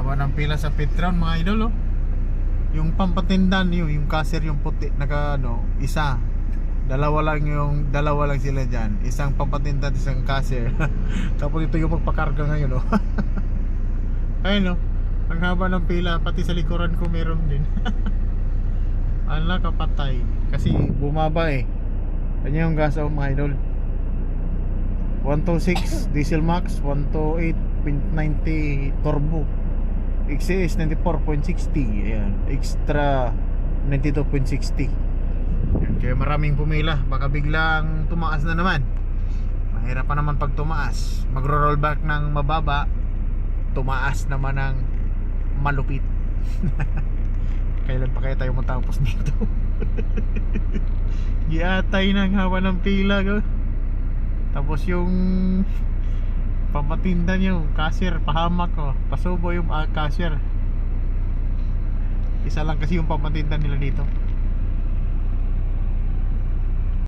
Haba ng pila sa Petron mga idol oh. Yung pampatindan yung cashier yung puti naka isa. Dalawa lang sila diyan. Isang pampatindan, isang cashier. Tapos ito yung magpakarga ngayon oh. Ayun oh. Ang haba ng pila pati sa likuran ko meron din. Ala kapatay. Kasi bumaba eh. Kanya yung gas mga idol. 126 diesel max, 128.90 turbo. XCS 94.60. Ayan. Extra 92.60. Kaya maraming pumila. Baka biglang tumaas na naman. Mahirap pa naman pag tumaas. Magro-roll back ng mababa, tumaas naman ng malupit. Kailan pa kaya tayo matapos nito? Giatay ng hawa ng pila ko. Tapos yung pampatinda niyo, cashier, pahamak ko. Pasubo yung cashier. Isa lang kasi yung pampatinda nila dito.